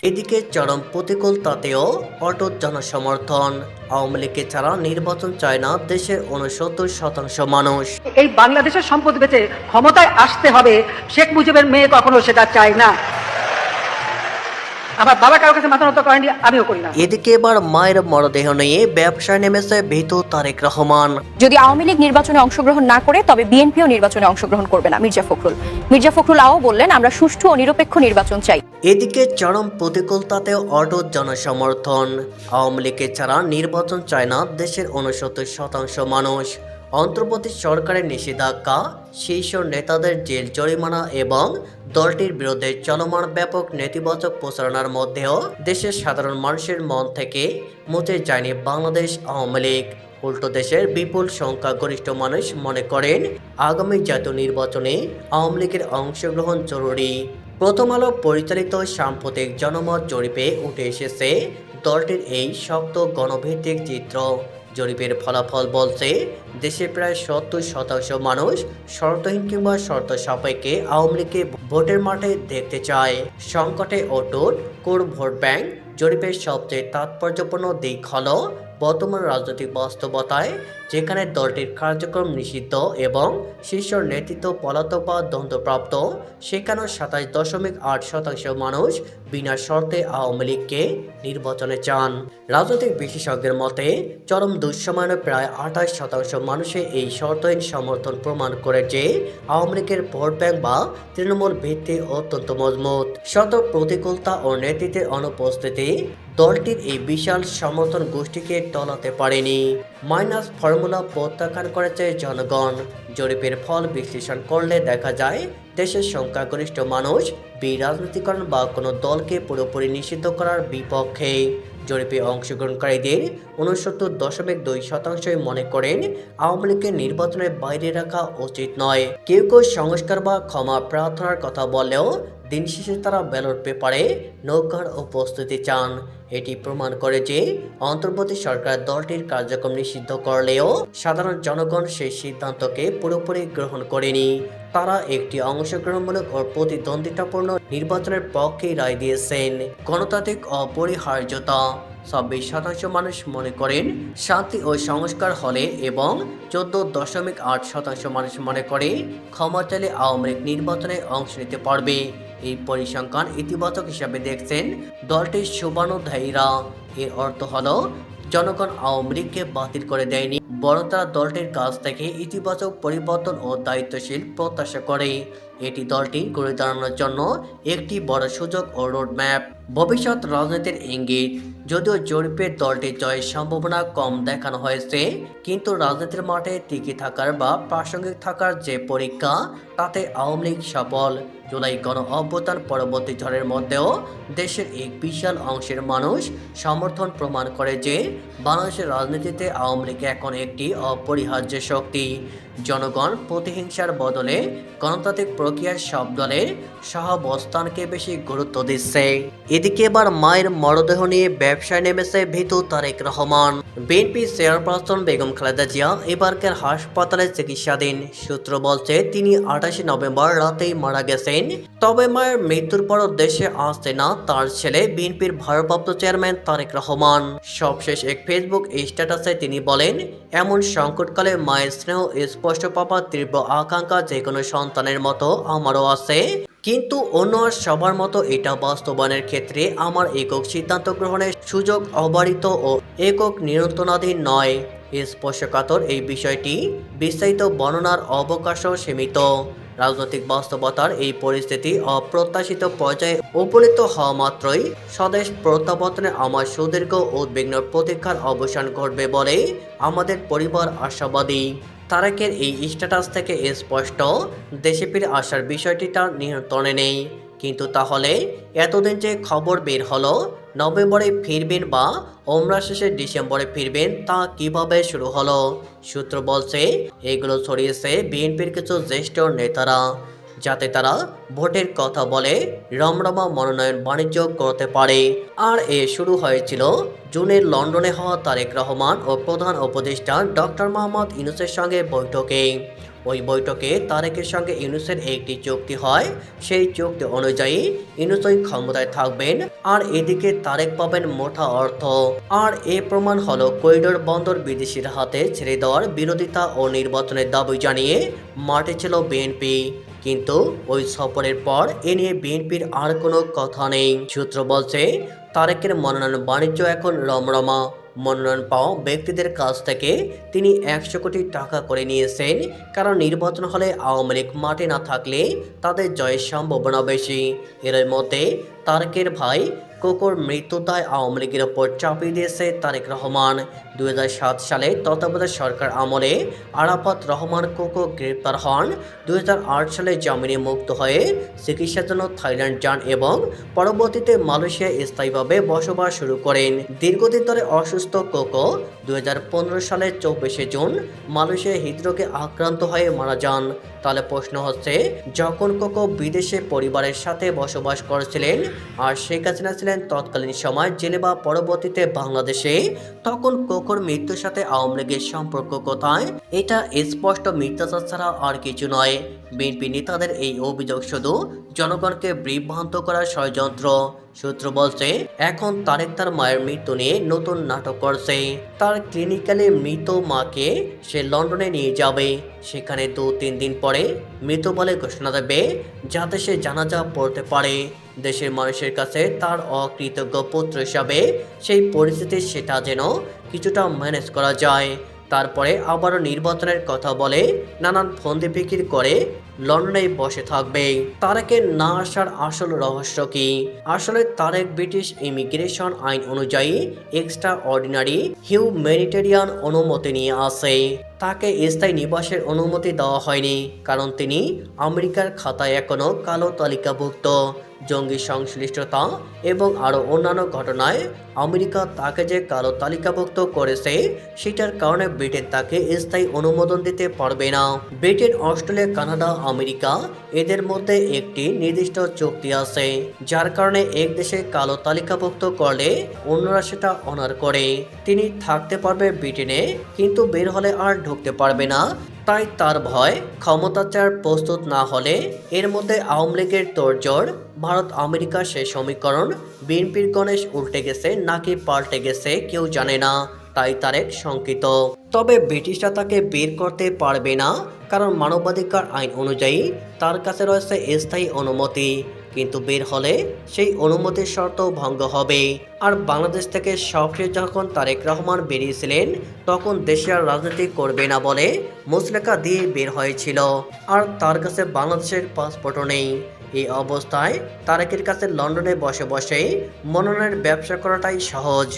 এদিকে চরম প্রতিকূল তাতেও অটুট জনসমর্থন। আওয়ামী লীগকে ছাড়া নির্বাচন চায় না দেশের ৬৯% মানুষ। এই বাংলাদেশের সম্পদ বেচে ক্ষমতায় আসতে হবে, শেখ মুজিবের মেয়ে কখনো সেটা চায় না। আমার বাবা কারোর কাছে মাথা নত করেনি, আমিও করি না। এদিকে এবার মায়ের মরদেহ নিয়ে ব্যবসায় নেমেছে ভীতু তারেক রহমান। যদি আওয়ামী লীগ নির্বাচনে অংশগ্রহণ না করে তবে বিএনপিও নির্বাচনে অংশগ্রহণ করবে না। মির্জা ফখরুল আও বললেন, আমরা সুষ্ঠু ও নিরপেক্ষ নির্বাচন চাই। এদিকে চরম প্রতিকূলতাতেও অটুট জনসমর্থন। আওয়ামী লীগকে ছাড়া নির্বাচন চায় না দেশের ৬৯% মানুষ। অন্তর্বর্তী সরকারের নিষেধাজ্ঞা, শীর্ষ নেতাদের জেল জরিমানা এবং দলটির বিরুদ্ধে চলমান ব্যাপক নেতিবাচক প্রচারণার মধ্যেও দেশের সাধারণ মানুষের মন থেকে মুছে যায়নি বাংলাদেশ আওয়ামী লীগ। উল্টো দেশের বিপুল সংখ্যাগরিষ্ঠ মানুষ মনে করেন আগামী জাতীয় নির্বাচনে আওয়ামী লীগের অংশগ্রহণ জরুরি। প্রথম আলো পরিচালিত সাম্প্রতিক জনমত জরিপে উঠে এসেছে দলটির এই শক্ত গণভিত্তিক চিত্র। জরিপের ফলাফল বলছে দেশে প্রায় ৭০% মানুষ শর্তহীন কিংবা শর্ত সাপেক্ষে আওয়ামী লীগকে ভোটের মাঠে দেখতে চায়। সংকটে অটুট কোর ভোট ব্যাংক জরিপের সবচেয়ে তাৎপর্যপূর্ণ দিক হল বর্তমান রাজনৈতিক বাস্তবতায় যেখানে দলটির কার্যক্রম নিষিদ্ধ এবং শীর্ষ নেতৃত্ব পলাতক বা দণ্ডপ্রাপ্ত, সেখানে ২৭.৮% মানুষ বিনা শর্তে আওয়ামী লীগকে নির্বাচনে চান। রাজনৈতিক বিশেষজ্ঞের মতে চরম দুঃসময়ে প্রায় ২৮% মানুষের এই শর্তহীন সমর্থন প্রমাণ করে যে আওয়ামী লীগের ভোট ব্যাংক বা তৃণমূল ভিত্তি অত্যন্ত মজবুত। শত প্রতিকূলতা ও নেতৃত্বের অনুপস্থিতি দলটির এই বিশাল সমর্থন গোষ্ঠীকে টলাতে পারেনি। মাইনাস ফর্মুলা প্রত্যাখ্যান করেছে জনগণ। জরিপের ফল বিশ্লেষণ করলে দেখা যায় দেশের সংখ্যাগরিষ্ঠ মানুষ বিরাজনীতিকরণ বা কোনো দলকে পুরোপুরি নিষিদ্ধ করার বিপক্ষে। জরিপে অংশগ্রহণকারীদের ৬৯.২% মনে করেন আওয়ামী লীগকে নির্বাচনের বাইরে রাখা উচিত নয়। কেউ কেউ সংস্কার বা ক্ষমা প্রার্থনার কথা বললেও দিন শেষে তারা ব্যালট পেপারে নৌকার উপস্থিতি চান। এটি প্রমাণ করে যে অন্তর্বর্তী সরকার দলটির কার্যক্রম নিষিদ্ধ করলেও সাধারণ জনগণ সেই সিদ্ধান্তকে পুরোপুরি গ্রহণ করেনি। তারা একটি অংশগ্রহণমূলক ও প্রতিদ্বন্দ্বিতাপূর্ণ নির্বাচনের পক্ষে রায় দিয়েছেন। গণতান্ত্রিক অপরিহার্যতা ২৬% মানুষ মনে করেন শান্তি ও সংস্কার হলে এবং ১৪.৮% মানুষ মনে করে ক্ষমা চাইলে আওয়ামী লীগ নির্বাচনে অংশ নিতে পারবে। এই পরিসংখ্যান ইতিবাচক হিসাবে দেখছেন দলটির শুভানুধ্যায়ীরা। এর অর্থ হলো জনগণ আওয়ামী লীগকে বাতিল করে দেয়নি, বরং তারা দলটির কাছ থেকে ইতিবাচক পরিবর্তন ও দায়িত্বশীল প্রত্যাশা করে। এটি দলটি ঘুরে দাঁড়ানোর জন্য একটি বড় সুযোগ ও রোডম্যাপ। ভবিষ্যৎ রাজনীতির ইঙ্গিত। যদিও জরিপের দলটির জয়ের সম্ভাবনা কম দেখানো হয়েছে, কিন্তু রাজনীতির মাঠে টিকে থাকার বা প্রাসঙ্গিক থাকার যে পরীক্ষা, তাতে আওয়ামী লীগ সফল। জুলাই গণ অভ্যুত্থান পরবর্তী ঝড়ের মধ্যেও দেশের এক বিশাল অংশের মানুষ সমর্থন প্রমাণ করে যে বাংলাদেশের রাজনীতিতে আওয়ামী লীগ এখন একটি অপরিহার্য শক্তি। জনগণ প্রতিহিংসার বদলে গণতান্ত্রিক প্রক্রিয়ার সব দলের সহাবস্থানকে বেশি গুরুত্ব দিচ্ছে। এদিকে এবার মায়ের মরদেহ নিয়ে ব্যবসায় নেমেছে ভীতু তারেক রহমান। বিএনপি চেয়ারপারসন বেগম খালেদা জিয়া এবারকার হাসপাতালে চিকিৎসাধীন। সূত্র বলছে তিনি ২৮ নভেম্বর রাতেই মারা গেছেন। তবে মায়ের মৃত্যুর পরও দেশে আসছে না তার ছেলে বিএনপির ভারপ্রাপ্ত চেয়ারম্যান তারেক রহমান। সবশেষ এক ফেসবুক স্ট্যাটাসে তিনি বলেন, এমন সংকটকালে মায়ের স্নেহ স্পষ্ট পাওয়ার তীব্র আকাঙ্ক্ষা যে কোনো সন্তানের মতো আমারও আছে, কিন্তু অন্য সবার মতো এটা বাস্তবায়নের ক্ষেত্রে আমার একক সিদ্ধান্ত গ্রহণের সুযোগ অবারিত ও একক নিয়ন্ত্রণাধীন নয়। স্পর্শকাতর এই বিষয়টি বিস্তারিত বর্ণনার অবকাশও সীমিত। রাজনৈতিক বাস্তবতার এই পরিস্থিতি অপ্রত্যাশিত পর্যায়ে উপনীত হওয়া মাত্রই স্বদেশ প্রত্যাবর্তনে আমার সুদীর্ঘ উদ্বিগ্ন প্রতীক্ষার অবসান ঘটবে বলে আমাদের পরিবার আশাবাদী। তারেকের এই স্ট্যাটাস থেকে স্পষ্ট দেশে ফিরে আসার বিষয়টি তার নিয়ন্ত্রণে নেই। কিন্তু তাহলে এতদিন যে খবর বের হলো নভেম্বরে ফিরবেন বা ওমরা শেষে ডিসেম্বরে ফিরবেন, তা কিভাবে শুরু হলো? সূত্র বলছে এগুলো ছড়িয়েছে বিএনপির কিছু জ্যেষ্ঠ নেতারা। যাতে তারা ভোটের কথা বলে রমরমা মনোনয়ন বাণিজ্য করতে পারে। আর এ শুরু হয়েছিল জুনের লন্ডনে হওয়া তারেক রহমান ও প্রধান উপদেষ্টা ডক্টর মোহাম্মদ ইউনূসের সঙ্গে বৈঠকে। ওই বৈঠকে তারেকের সঙ্গে ইউনূসের একটি চুক্তি হয়। সেই চুক্তি অনুযায়ী ইউনূসই ক্ষমতায় থাকবেন, আর এদিকে তারেক পাবেন মোটা অর্থ। আর এ প্রমাণ হলো করিডোর বন্দর বিদেশির হাতে ছেড়ে দেওয়ার বিরোধিতা ও নির্বাচনের দাবি জানিয়ে মাঠে ছিল বিএনপি। কিন্তু ওই সফরের পর এ নিয়ে বিএনপির আর কোনো কথা নেই। সূত্র বলছে, তারেকের মনোনয়ন বাণিজ্য এখন রমরমা। মনোনয়ন পাওয়া ব্যক্তিদের কাছ থেকে তিনি 100 কোটি টাকা করে নিয়েছেন, কারণ নির্বাচন হলে আওয়ামী লীগ মাঠে না থাকলে তাদের জয়ের সম্ভাবনা বেশি। এর মধ্যে তারেকের ভাই কোকোর মৃত্যুর দায় আওয়ামী লীগের ওপর চাপিয়ে দিয়েছে তারেক রহমান। 2007 সালে তত্ত্বাবধায়ক সরকার আমলে আরাফাত রহমান কোকো গ্রেপ্তার হন। 2008 সালে জামিনে মুক্ত হয়ে চিকিৎসার জন্য থাইল্যান্ড যান এবং পরবর্তীতে মালয়েশিয়ায় স্থায়ীভাবে বসবাস শুরু করেন। দীর্ঘদিন ধরে অসুস্থ কোকো 2015 সালের 24শে জুন মালয়েশিয়ায় হৃদরোগে আক্রান্ত হয়ে মারা যান। তাহলে প্রশ্ন হচ্ছে, যখন কোকো বিদেশে পরিবারের সাথে বসবাস করছিলেন আর শেখ হাসিনা ছিলেন তৎকালীন সময় জেলে বা পরবর্তীতে বাংলাদেশে, তখন কোকোর মৃত্যুর সাথে আওয়ামী লীগের সম্পর্ক কোথায়? এটা স্পষ্ট মিথ্যাচার ছাড়া আর কিছু নয়। বিএনপি নেতাদের এই অভিযোগ শুধু জনগণকে বিভ্রান্ত করার ষড়যন্ত্র। সূত্র বলছে, এখন তারেক তার মায়ের মৃত্যু নিয়ে নতুন নাটক করছে। তার ক্লিনিক্যালে মৃত মাকে সে লন্ডনে নিয়ে যাবে। সেখানে 2-3 দিন পরে মৃত বলে ঘোষণা দেবে, যাতে সে জানাজা পড়তে পারে। দেশের মানুষের কাছে তার অকৃতজ্ঞ পুত্র হিসাবে সেই পরিস্থিতি সেটা যেন কিছুটা ম্যানেজ করা যায়। তারপরে আবারও নির্বাচনের কথা বলে নানান ফন্দি ফিকির করে লন্ডনে বসে থাকবে। তারেকের না আসার আসল রহস্য কি? আসলে তারেক ব্রিটিশ ইমিগ্রেশন আইন অনুযায়ী এক্সট্রা অর্ডিনারি হিউম্যানিটেরিয়ান অনুমতি নিয়ে আসে। তাকে স্থায়ী নিবাসের অনুমতি দেওয়া হয়নি, কারণ তিনি আমেরিকার খাতায় এখনও কালো তালিকাভুক্ত। জঙ্গি সংশ্লিষ্টতা এবং আরও অন্যান্য ঘটনায় আমেরিকা তাকে যে কালো তালিকাভুক্ত করেছে, সেটার কারণে ব্রিটেন তাকে স্থায়ী অনুমোদন দিতে পারবে না। ব্রিটেন, অস্ট্রেলিয়া, কানাডা, আমেরিকা এদের মধ্যে একটি নির্দিষ্ট চুক্তি আছে, যার কারণে এক দেশে কালো তালিকাভুক্ত করলে অন্যরা সেটা অনার করে। তিনি থাকতে পারবে ব্রিটেনে, কিন্তু বের হলে আর ঢুকতে পারবে না। তাই তার ভয়, ক্ষমতাচার প্রস্তুত না হলে এর মধ্যে আওয়ামী লীগের তোড়জোড়। ভারত আমেরিকা সেই সমীকরণ বিএনপির গণেশ উল্টে গেছে নাকি পাল্টে গেছে কেউ জানে না। তাই তারেক শঙ্কিত। তবে ব্রিটিশরা তাকে বের করতে পারবে না, কারণ মানবাধিকার আইন অনুযায়ী তার কাছে রয়েছে স্থায়ী অনুমতি। কিন্তু বের হলে সেই অনুমতির শর্ত ভঙ্গ হবে। আর বাংলাদেশ থেকে সবশেষ যখন তারেক রহমান বেরিয়েছিলেন, তখন দেশে আর রাজনীতি করবে না বলে মুচলেকা দিয়ে বের হয়েছিল। আর তার কাছে বাংলাদেশের পাসপোর্টও নেই। এই অবস্থায় তারেকের কাছে লন্ডনে বসে বসে মনোনয়নের ব্যবসা করাটাই সহজ।